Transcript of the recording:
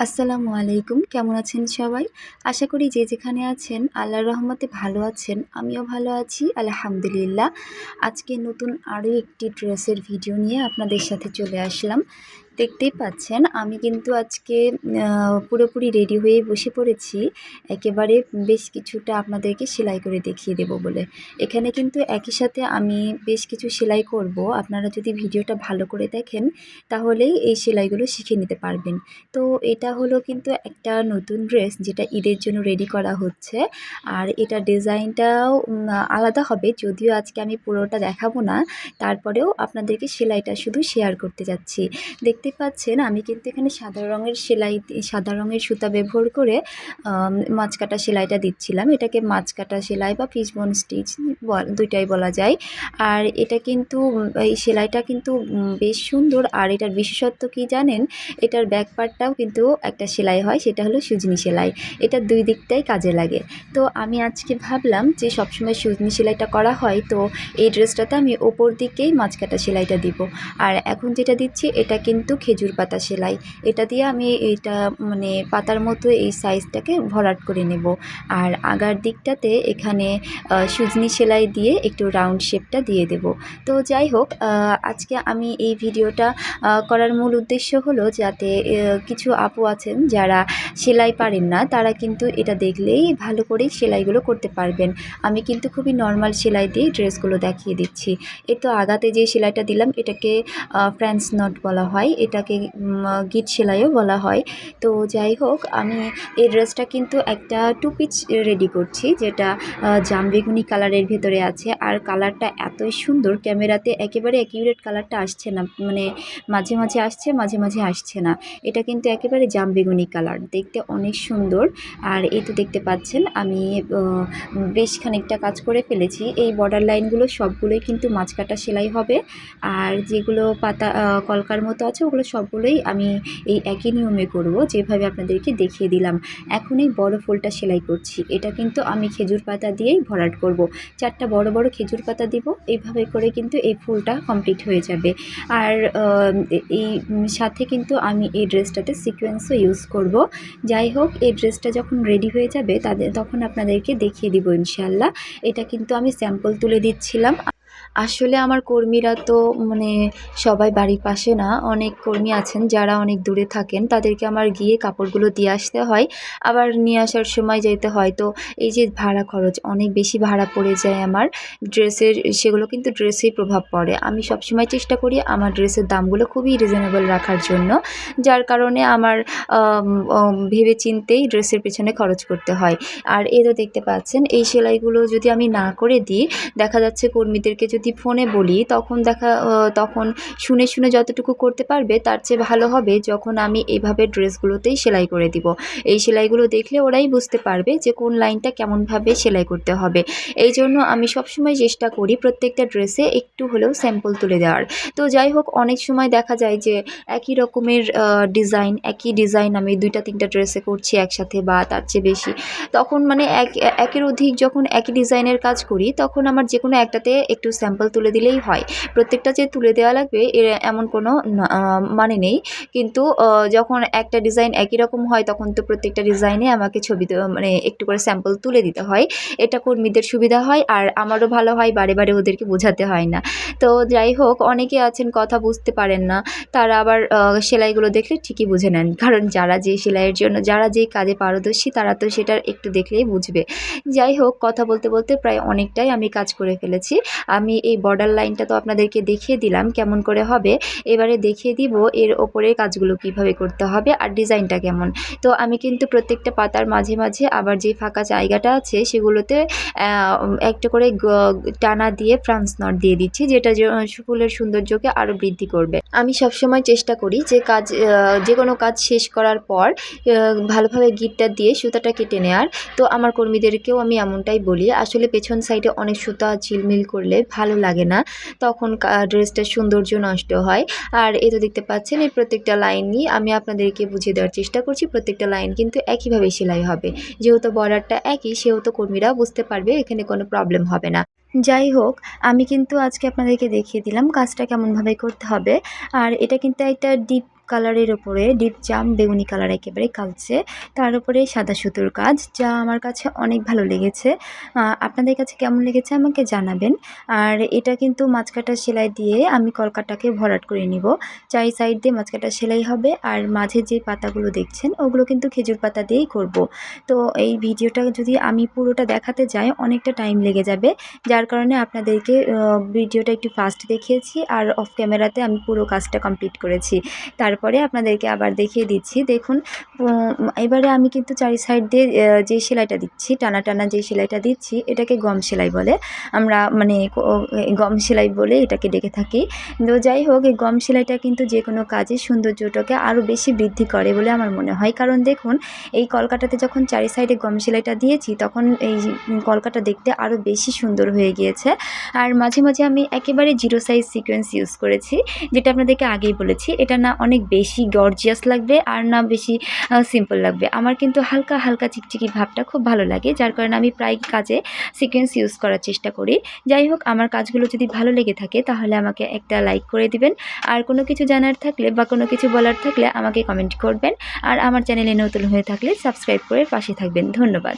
আসসালামু আলাইকুম। কেমন আছেন সবাই? আশা করি যে যেখানে আছেন আল্লাহর রহমতে ভালো আছেন। আমিও ভালো আছি আলহামদুলিল্লাহ। আজকে নতুন আরও একটি ড্রেসের ভিডিও নিয়ে আপনাদের সাথে চলে আসলাম। দেখতেই পাচ্ছেন আমি কিন্তু আজকে পুরোপুরি রেডি হয়ে বসে পড়েছি। একেবারে বেশ কিছুটা আপনাদেরকে সেলাই করে দেখিয়ে দেব বলে। এখানে কিন্তু একই সাথে আমি বেশ কিছু সেলাই করব। আপনারা যদি ভিডিওটা ভালো করে দেখেন তাহলেই এই সেলাইগুলো শিখে নিতে পারবেন। তো এটা হলো কিন্তু একটা নতুন ড্রেস যেটা ঈদের জন্য রেডি করা হচ্ছে। আর এটা ডিজাইনটাও আলাদা হবে, যদিও আজকে আমি পুরোটা দেখাবো না। তারপরেও আপনাদেরকে সেলাইটা শুধু শেয়ার করতে যাচ্ছি। দেখতে পাচ্ছেন আমি কিন্তু এখানে সাদা রঙের সুতা ব্যবহার করে মাছ কাটা সেলাইটা দিচ্ছিলাম। এটাকে মাছ কাটা সেলাই বা ফিশবোন স্টিচ দুইটাই বলা যায়। আর এটা কিন্তু এই সেলাইটা কিন্তু বেশ সুন্দর। আর এটার বিশেষত্ব কি জানেন? এটার ব্যাক পার্টটাও কিন্তু একটা সেলাই হয়, সেটা হলো সুজনি সেলাই। এটা দুই দিকটাই কাজে লাগে। তো আমি আজকে ভাবলাম যে সবসময় সুজনি সেলাইটা করা হয়, তো এই ড্রেসটাতে আমি ওপর দিকেই মাছ কাটা সেলাইটা দিব। আর এখন যেটা দিচ্ছি এটা কিন্তু খেজুর পাতা সেলাই। এটা দিয়ে আমি এইটা মানে পাতার মতো এই সাইজটাকে ভরাট করে নেব। আর আগার দিকটাতে এখানে সুজনি সেলাই দিয়ে একটু রাউন্ড শেপটা দিয়ে দেব। তো যাই হোক, আজকে আমি এই ভিডিওটা করার মূল উদ্দেশ্য হলো যাতে কিছু আপু আছেন যারা সেলাই পারেন না, তারা কিন্তু এটা দেখলেই ভালো করেই সেলাইগুলো করতে পারবেন। আমি কিন্তু খুবই নর্মাল সেলাই দিয়ে ড্রেসগুলো দেখিয়ে দিচ্ছি। এই তো আগাতে যে সেলাইটা দিলাম এটাকে ফ্রেঞ্চ নট বলা হয়, এটাকে গিট সেলাইও বলা হয়। তো যাই হোক, আমি এই ড্রেসটা কিন্তু একটা টু পিচ রেডি করছি, যেটা জামবেগুনি কালারের ভেতরে আছে। আর কালারটা এতই সুন্দর, ক্যামেরাতে একেবারে অ্যাকিউরেট কালারটা আসছে না, মানে মাঝে মাঝে আসছে, মাঝে মাঝে আসছে না। এটা কিন্তু একেবারে জামবেগুনি কালার, দেখতে অনেক সুন্দর। আর এই তো দেখতে পাচ্ছেন আমি বেশ খানিকটা কাজ করে ফেলেছি। এই বর্ডার লাইনগুলো সবগুলোই কিন্তু মাছ কাটা সেলাই হবে। আর যেগুলো পাতা কলকার মতো আছে ওগুলো সবগুলোই আমি এই একই নিয়মে করব, যেভাবে আপনাদেরকে দেখিয়ে দিলাম। এখন এই বড় ফুলটা সেলাই করছি, এটা কিন্তু আমি খেজুর পাতা দিয়েই ভরাট করব। 4টা বড় বড় খেজুর পাতা দিব, এইভাবে করে কিন্তু এই ফুলটা কমপ্লিট হয়ে যাবে। আর এই সাথে কিন্তু আমি এই ড্রেসটাতে সিকোয়েন্সও ইউজ করব। যাই হোক, এই ড্রেসটা যখন রেডি হয়ে যাবে তখন আপনাদেরকে দেখিয়ে দিব ইনশাআল্লাহ। এটা কিন্তু আমি স্যাম্পল তুলে দিচ্ছিলাম। আসলে আমার কর্মীরা তো মানে সবাই বাড়ির পাশে না, অনেক কর্মী আছেন যারা অনেক দূরে থাকেন, তাদেরকে আমার গিয়ে কাপড়গুলো দিয়ে আসতে হয়, আবার নিয়ে আসার সময় যেতে হয়। তো এই যে ভাড়া খরচ, অনেক বেশি ভাড়া পড়ে যায় আমার ড্রেসের, সেগুলো কিন্তু ড্রেসেই প্রভাব পড়ে। আমি সবসময় চেষ্টা করি আমার ড্রেসের দামগুলো খুবই রিজনেবল রাখার জন্য, যার কারণে আমার ভেবে চিন্তেই ড্রেসের পেছনে খরচ করতে হয়। আর এই তো দেখতে পাচ্ছেন এই সেলাইগুলো যদি আমি না করে দিই, দেখা যাচ্ছে কর্মীদেরকে যদি ফোনে বলি তখন শুনে শুনে যতটুকু করতে পারবে তার চেয়ে ভালো হবে যখন আমি এইভাবে ড্রেসগুলোতেই সেলাই করে দিব। এই সেলাইগুলো দেখলে ওরাই বুঝতে পারবে যে কোন লাইনটা কেমনভাবে সেলাই করতে হবে। এই জন্য আমি সবসময় চেষ্টা করি প্রত্যেকটা ড্রেসে একটু হলেও স্যাম্পল তুলে দেওয়ার। তো যাই হোক, অনেক সময় দেখা যায় যে একই রকমের একই ডিজাইন আমি 2টা 3টা ড্রেসে করছি একসাথে বা তার চেয়ে বেশি। তখন মানে একের অধিক যখন একই ডিজাইনের কাজ করি, তখন আমার যে কোনো একটাতে একটু স্যাম্পল তুলে দিলেই হয়। প্রত্যেকটা যে তুলে দেওয়া লাগবে এমন কোনো মানে নেই। কিন্তু যখন একটা ডিজাইন একই রকম হয় তখন তো প্রত্যেকটা ডিজাইনে আমাকে ছবি মানে একটু করে স্যাম্পল তুলে দিতে হয়। এটা কর্মীদের সুবিধা হয় আর আমারও ভালো হয়, বারে বারে ওদেরকে বোঝাতে হয় না। তো যাই হোক, অনেকে আছেন কথা বুঝতে পারেন না, তারা আবার সেলাইগুলো দেখলে ঠিকই বুঝে নেন। কারণ যারা যেই কাজে পারদর্শী তারা তো সেটার একটু দেখলেই বুঝবে। যাই হোক, কথা বলতে বলতে প্রায় অনেকটাই আমি কাজ করে ফেলেছি। আমি এই বর্ডার লাইনটা তো আপনাদেরকে দেখিয়ে দিলাম কেমন করে হবে। এবারে দেখিয়ে দিব এর ওপরের কাজগুলো কিভাবে করতে হবে আর ডিজাইনটা কেমন। তো আমি কিন্তু প্রত্যেকটা পাতার মাঝে মাঝে আবার যে ফাঁকা জায়গাটা আছে সেগুলোতে একটা করে টানা দিয়ে ফ্রান্স নট দিয়ে দিচ্ছি, যেটা ফুলের সৌন্দর্যকে আরও বৃদ্ধি করবে। আমি সবসময় চেষ্টা করি যে কোনো কাজ শেষ করার পর ভালোভাবে গিটটা দিয়ে সুতাটা কেটে নেওয়ার। তো আমার কর্মীদেরকেও আমি এমনটাই বলি। আসলে পেছন সাইডে অনেক সুতা ঝিলমিল করলে ভালো লাগে না, তখন ড্রেসটার সৌন্দর্য নষ্ট হয়। আর এই তো দেখতে পাচ্ছেন এই প্রত্যেকটা লাইন নিয়ে আমি আপনাদেরকে বুঝিয়ে দেওয়ার চেষ্টা করছি। প্রত্যেকটা লাইন কিন্তু একইভাবে সেলাই হবে, যেহেতু বর্ডারটা একই সেহেতু কর্মীরাও বুঝতে পারবে, এখানে কোনো প্রবলেম হবে না। যাই হোক, আমি কিন্তু আজকে আপনাদেরকে দেখিয়ে দিলাম কাজটা কেমনভাবে করতে হবে। আর এটা কিন্তু একটা ডিপ কালারের ওপরে ডিপ জাম বেগুনি কালার একেবারে কালচে, তার উপরে সাদা সুতোর কাজ, যা আমার কাছে অনেক ভালো লেগেছে। আপনাদের কাছে কেমন লেগেছে আমাকে জানাবেন। আর এটা কিন্তু মাঝকাটা সেলাই দিয়ে আমি কলকাটাকে ভরাট করে নিব। 4 সাইড দিয়ে মাঝকাটা সেলাই হবে, আর মাঝে যে পাতাগুলো দেখছেন ওগুলো কিন্তু খেজুর পাতা দিয়েই করব। তো এই ভিডিওটা যদি আমি পুরোটা দেখাতে যাই অনেকটা টাইম লেগে যাবে, যার কারণে আপনাদেরকে ভিডিওটা একটু ফাস্ট দেখিয়েছি, আর অফ ক্যামেরাতে আমি পুরো কাজটা কমপ্লিট করেছি। তারপরে আপনাদেরকে আবার দেখিয়ে দিচ্ছি। দেখুন এবারে আমি কিন্তু 4 সাইড দিয়ে যে সেলাইটা দিচ্ছি, টানা টানা যে সেলাইটা দিচ্ছি, এটাকে গম সেলাই বলে। আমরা মানে গম সেলাই বলে এটাকে ডেকে থাকি। তো যাই হোক, এই গম সেলাইটা কিন্তু যে কোনো কাজের সৌন্দর্যটাকে আরও বেশি বৃদ্ধি করে বলে আমার মনে হয়। কারণ দেখুন, এই কলকাটাতে যখন 4 সাইডে গম সেলাইটা দিয়েছি তখন এই কলকাটা দেখতে আরও বেশি সুন্দর হয়ে গিয়েছে। আর মাঝে মাঝে আমি একেবারে 0 সাইজ সিকোয়েন্স ইউজ করেছি, যেটা আপনাদেরকে আগেই বলেছি। এটা না অনেক বেশি গর্জিয়াস লাগবে আর না বেশি সিম্পল লাগবে। আমার কিন্তু হালকা হালকা চিকচিকি ভাবটা খুব ভালো লাগে, যার কারণে আমি প্রায় কাজে সিকোয়েন্স ইউজ করার চেষ্টা করি। যাই হোক, আমার কাজগুলো যদি ভালো লেগে থাকে তাহলে আমাকে একটা লাইক করে দিবেন। আর কোনো কিছু জানার থাকলে বা কোনো কিছু বলার থাকলে আমাকে কমেন্ট করবেন। আর আমার চ্যানেলে নতুন হয়ে থাকলে সাবস্ক্রাইব করে পাশে থাকবেন। ধন্যবাদ।